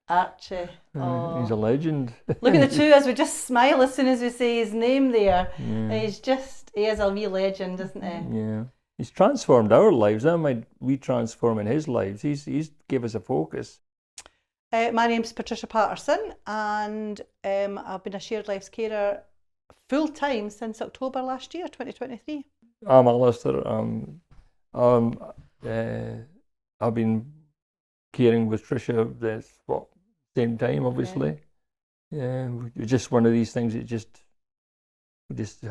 Archie. Oh. He's a legend. Look at the two of us, we just smile as soon as we say his name there. Yeah. He is a wee legend, isn't he? Yeah. He's transformed our lives. That might we transform in his lives. He's gave us a focus. My name's Patricia Patterson, and I've been a shared lives carer full time since October last year, 2023. I'm Alistair. I've been caring with Patricia this same time, obviously. Yeah, it was just one of these things. We just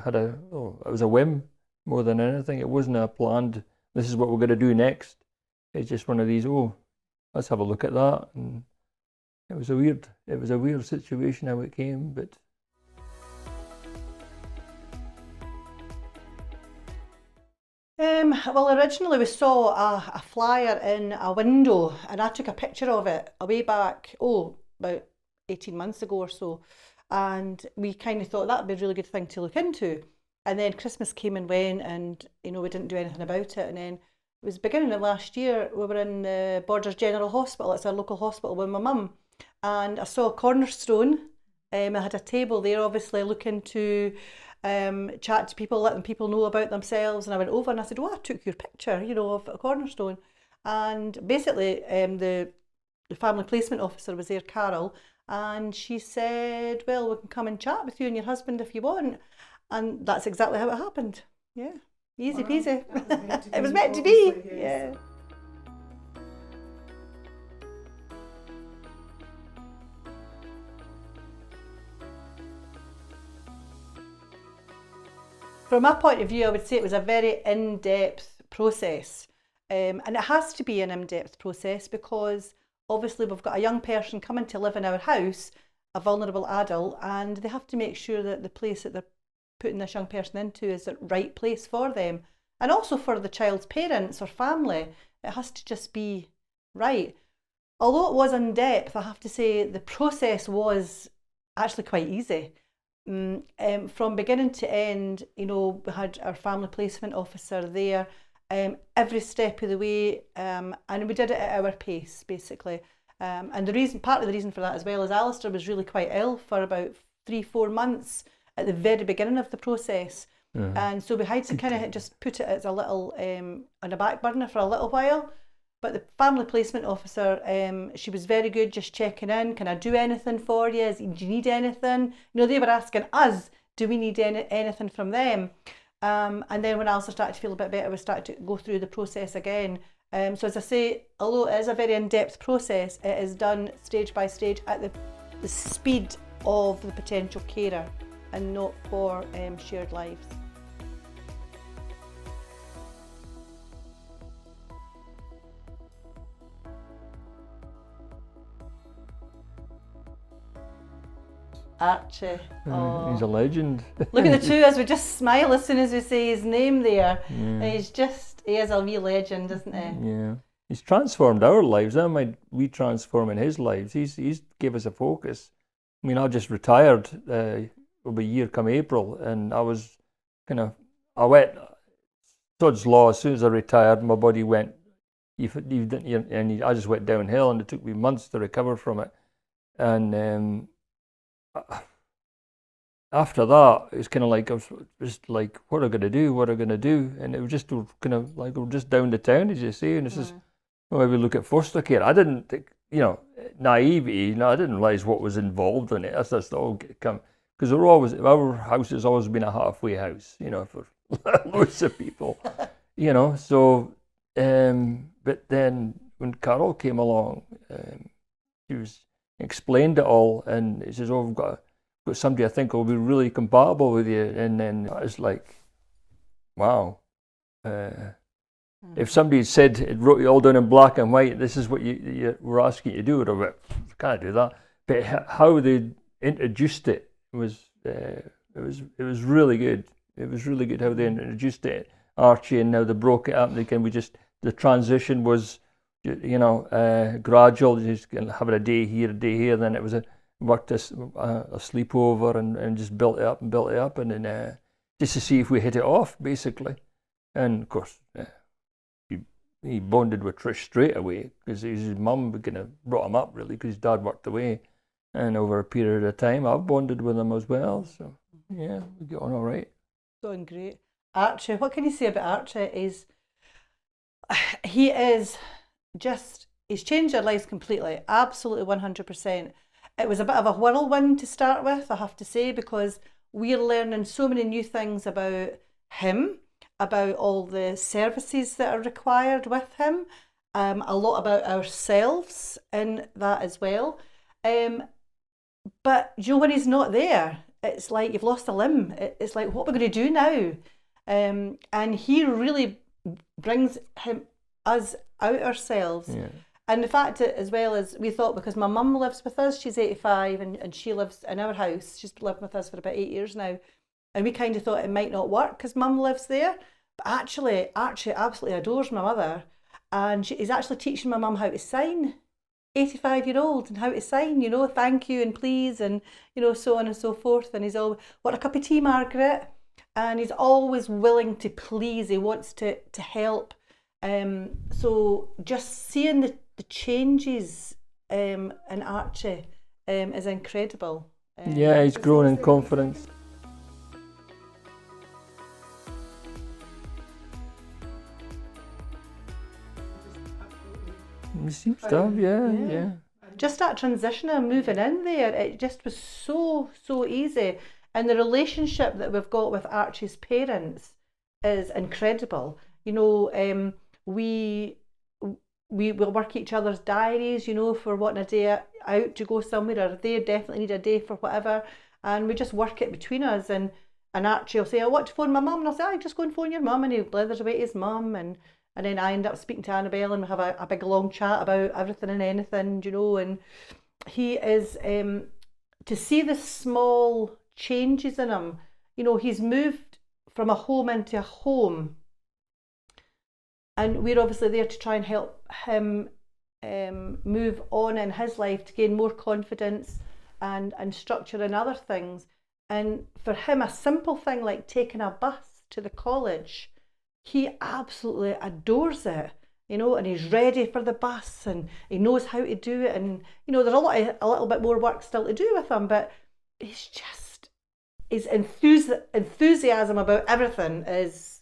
had it was a whim more than anything. It wasn't a planned. This is what we're going to do next. It's just one of these. Let's have a look at that. And it was a weird situation how it came, but. Well, originally we saw a flyer in a window, and I took a picture of it a way back, about 18 months ago or so, and we kind of thought that would be a really good thing to look into. And then Christmas came and went, and we didn't do anything about it. And then it was the beginning of last year, we were in the Borders General Hospital. It's our local hospital with my mum, and I saw Cornerstone. I had a table there, obviously looking to chat to people, letting people know about themselves. And I went over and I said, I took your picture, of a Cornerstone. And basically the family placement officer was there, Carol, and she said, well, we can come and chat with you and your husband if you want. And that's exactly how it happened. Yeah, easy peasy. It was meant to be. Yeah. From my point of view, I would say it was a very in-depth process. And it has to be an in-depth process because obviously we've got a young person coming to live in our house, a vulnerable adult, and they have to make sure that the place that they're putting this young person into is the right place for them. And also for the child's parents or family, it has to just be right. Although it was in-depth, I have to say the process was actually quite easy. From beginning to end, we had our family placement officer there every step of the way, and we did it at our pace, basically. And part of the reason for that as well is Alistair was really quite ill for about 3-4 months at the very beginning of the process. And so we had to kind of just put it as a little on a back burner for a little while. But the family placement officer, she was very good, just checking in. Can I do anything for you? Do you need anything? They were asking us, do we need anything from them? And then when Alistair started to feel a bit better, we started to go through the process again. So as I say, although it is a very in-depth process, it is done stage by stage at the speed of the potential carer and not for shared lives. Archie. Oh. He's a legend. Look at the two of us, we just smile as soon as we say his name there. Yeah. He is a wee legend, isn't he? Yeah. He's transformed our lives. That might we transform in his lives. He's gave us a focus. I mean, I just retired over a year come April, and I went sod's law. As soon as I retired, my body went, I just went downhill, and it took me months to recover from it. And after that, it's kind of like I was just like, what am I going to do? What am I going to do? And it was just kind of like we're just down the town, as you say. And it's just maybe look at foster care. I didn't think, naivety. I didn't realize what was involved in it. That's just all come because our house has always been a halfway house, for loads of people, So, but then when Carol came along, she explained it all, and he says, we've got somebody I think will be really compatible with you. And then I was like, wow. If somebody had said, it wrote you all down in black and white, this is what we're asking you to do, I can't do that. But how they introduced it was really good. It was really good how they introduced it, Archie, and how they broke it up. The transition was, gradual, just having a day here. Then it was worked a sleepover and just built it up, and then just to see if we hit it off, basically. And of course, he bonded with Trish straight away because his mum kind of brought him up really because his dad worked away, and over a period of time I've bonded with him as well. So yeah, we get on all right. Going great. Archie, what can you say about Archie? He's changed our lives completely, absolutely 100%. It was a bit of a whirlwind to start with, I have to say, because we're learning so many new things about him, about all the services that are required with him, a lot about ourselves in that as well. But when he's not there, it's like you've lost a limb. It's like, what are we going to do now? And he really brings us out ourselves. Yeah. And the fact that, as well as we thought, because my mum lives with us, she's 85 and she lives in our house. She's lived with us for about 8 years now. And we kind of thought it might not work because mum lives there. But actually, Archie absolutely adores my mother. And he's actually teaching my mum how to sign. 85-year-old, and how to sign, thank you and please, and, so on and so forth. And he's always, want a cup of tea, Margaret? And he's always willing to please. He wants to help. So just seeing the changes in Archie is incredible. Yeah, he's grown in confidence. He seems to have, yeah. Just that transition and moving in there, it just was so easy. And the relationship that we've got with Archie's parents is incredible. We will work each other's diaries, for wanting a day out to go somewhere, or they definitely need a day for whatever, and we just work it between us. And Archie will say, I want to phone my mum, and I'll say, just go and phone your mum, and he blethers away to his mum, and then I end up speaking to Annabelle, and we have a big long chat about everything and anything, and he is, to see the small changes in him, he's moved from a home into a home, and we're obviously there to try and help him move on in his life to gain more confidence and structure and other things. And for him, a simple thing like taking a bus to the college, he absolutely adores it, and he's ready for the bus and he knows how to do it. And, there's a little bit more work still to do with him, but his enthusiasm about everything is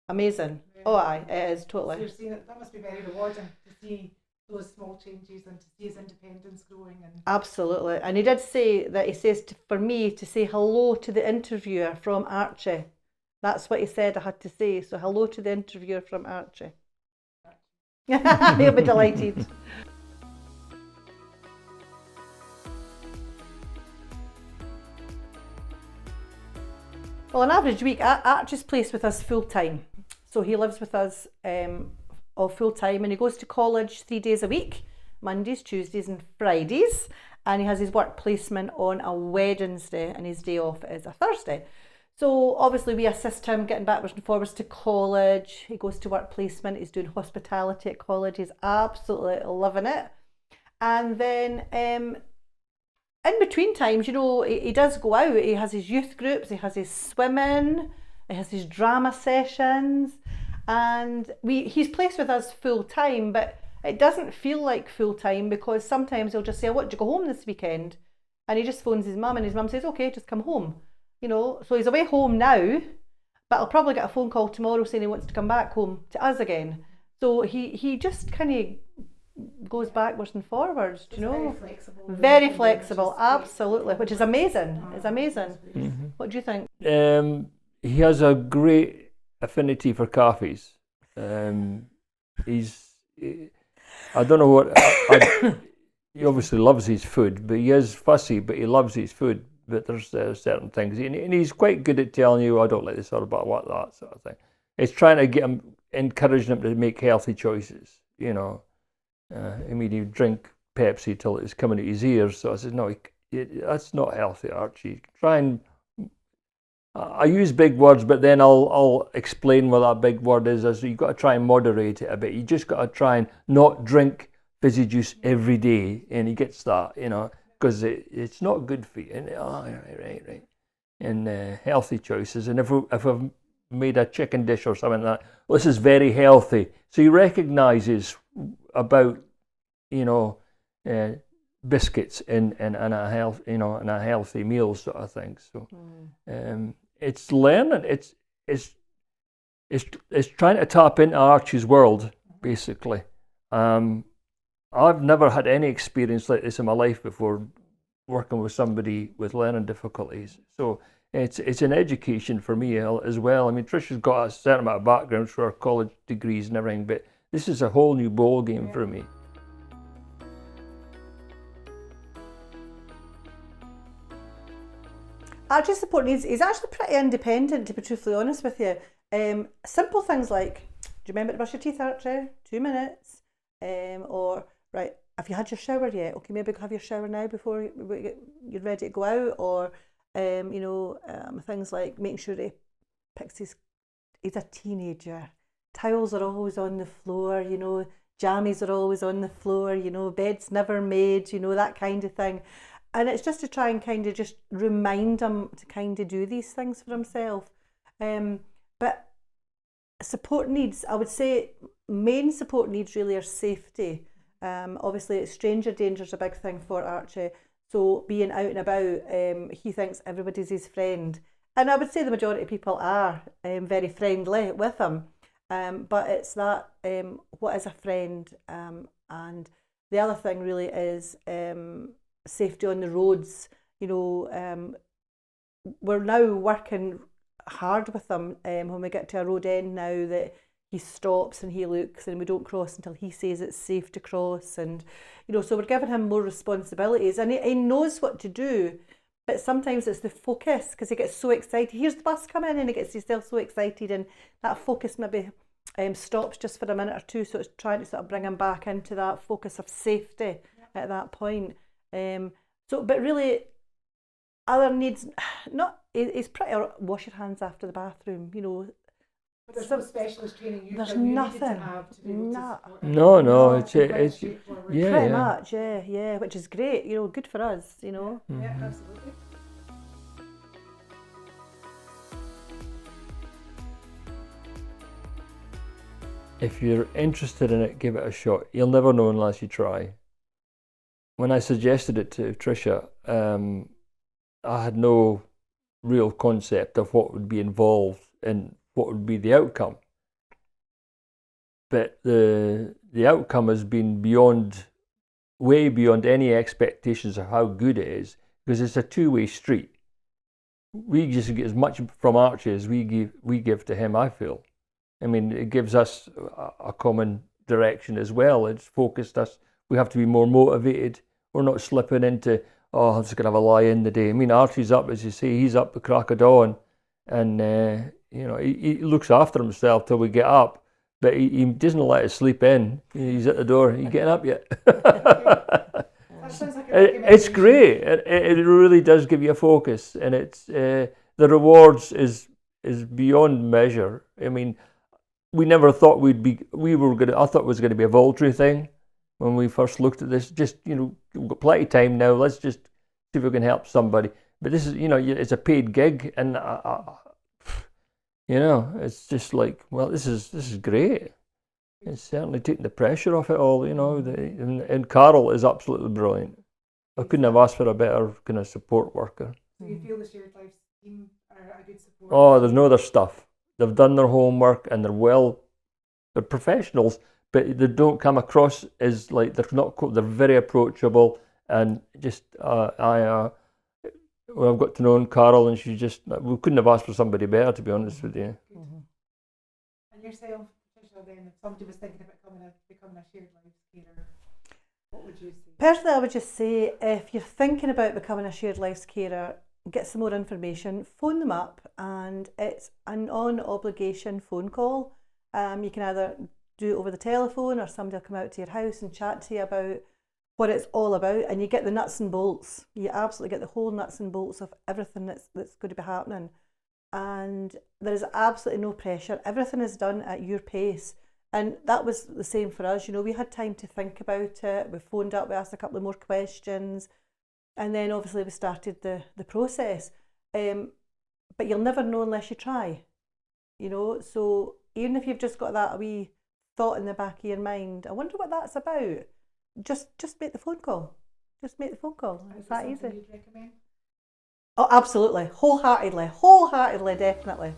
amazing. Yeah. Oh, aye, it is totally. So you're seeing that must be very rewarding to see those small changes and to see his independence growing. Absolutely. And he did say that he says for me to say hello to the interviewer from Archie. That's what he said I had to say. So hello to the interviewer from Archie. He'll be delighted. Well, an average week, Archie's placed with us full time. So he lives with us all full time, and he goes to college 3 days a week, Mondays, Tuesdays and Fridays. And he has his work placement on a Wednesday, and his day off is a Thursday. So obviously we assist him getting backwards and forwards to college. He goes to work placement, he's doing hospitality at college, he's absolutely loving it. And then in between times, he does go out. He has his youth groups, he has his swimming, he has his drama sessions, and he's placed with us full time, but it doesn't feel like full time because sometimes he'll just say, I want to go home this weekend, and he just phones his mum and his mum says, okay, just come home. So he's away home now, but I'll probably get a phone call tomorrow saying he wants to come back home to us again. So he just kind of goes backwards and forwards, Very flexible. Very flexible, absolutely, which is amazing. It's amazing. Mm-hmm. What do you think? He has a great affinity for coffees. I don't know what. He obviously loves his food, but he is fussy. But he loves his food. But there's certain things, and he's quite good at telling you, I don't like this or about what, that sort of thing. It's trying to get him, encouraging him to make healthy choices. He'd drink Pepsi till it's coming to his ears. So I said, no, that's not healthy, Archie. Try and. I use big words, but then I'll explain what that big word is. As you've got to try and moderate it a bit. You just got to try and not drink fizzy juice every day, and he gets that, because it's not good for you. And right. And healthy choices. And if I've made a chicken dish or something like that. Well, this is very healthy. So he recognises about, biscuits and a health, and a healthy meal sort of thing. So it's learning. It's trying to tap into Archie's world, basically. I've never had any experience like this in my life before, working with somebody with learning difficulties. So it's an education for me as well. I mean, Tricia's got a certain amount of background through her college degrees and everything, but this is a whole new ball game for me. Archie's support needs, he's actually pretty independent, to be truthfully honest with you. Simple things like, do you remember to brush your teeth, Archie? 2 minutes. Or, right, have you had your shower yet? Okay, maybe have your shower now before you're ready to go out. Or, things like making sure he picks he's a teenager. Towels are always on the floor, jammies are always on the floor, bed's never made, that kind of thing. And it's just to try and kind of just remind him to kind of do these things for himself. But support needs, I would say main support needs really are safety. Obviously stranger danger is a big thing for Archie. So being out and about, he thinks everybody's his friend. And I would say the majority of people are very friendly with him. But it's that, what is a friend? And the other thing really is safety on the roads. We're now working hard with them when we get to a road end now, that he stops and he looks and we don't cross until he says it's safe to cross. And so we're giving him more responsibilities, and he knows what to do, but sometimes it's the focus, because he gets so excited. Here's the bus coming and he gets himself so excited, and that focus maybe stops just for a minute or two. So it's trying to sort of bring him back into that focus of safety at that point. But really, other needs, it's pretty, wash your hands after the bathroom, But there's no specialist training you there's felt you nothing. needed to have to be able to support him. No, it's straightforward. Pretty much, yeah, which is great, good for us, Yeah, absolutely. If you're interested in it, give it a shot. You'll never know unless you try. When I suggested it to Tricia, I had no real concept of what would be involved and what would be the outcome. But the outcome has been way beyond any expectations of how good it is, because it's a two-way street. We just get as much from Archie as we give to him, I feel. I mean, it gives us a common direction as well. It's focused us. We have to be more motivated. We're not slipping into, I'm just going to have a lie in the day. I mean, Archie's up, as you say, he's up the crack of dawn, and he looks after himself till we get up, but he doesn't let us sleep in. He's at the door. You getting up yet? It's great. It really does give you a focus, and it's the rewards is beyond measure. I mean, we never thought I thought it was going to be a voluntary thing when we first looked at this. Just, we've got plenty of time now. Let's just see if we can help somebody. But this is, it's a paid gig, and it's just like, well, this is great. It's certainly taking the pressure off it all, and Carol is absolutely brilliant. I couldn't have asked for a better kind of support worker. So you feel the Shared Lives team are a good support? Oh, there's no other stuff. They've done their homework, and they're professionals, but they don't come across as like they're very approachable, and just I've got to know Carol, and we couldn't have asked for somebody better, to be honest with you. Mm-hmm. And yourself, Patricia, then, if somebody was thinking about becoming a Shared Lives carer, what would you say? Personally, I would just say, if you're thinking about becoming a Shared Lives carer, get some more information, phone them up, and it's a non-obligation phone call. You can either do it over the telephone, or somebody will come out to your house and chat to you about what it's all about, and you get the nuts and bolts. You absolutely get the whole nuts and bolts of everything that's going to be happening. And there is absolutely no pressure. Everything is done at your pace. And that was the same for us. We had time to think about it. We phoned up, we asked a couple of more questions. And then obviously we started the process. But you'll never know unless you try. you know. So even if you've just got that wee thought in the back of your mind, I wonder what that's about. Just make the phone call. Just make the phone call. It's that easy. You'd recommend? Oh, absolutely, wholeheartedly, definitely.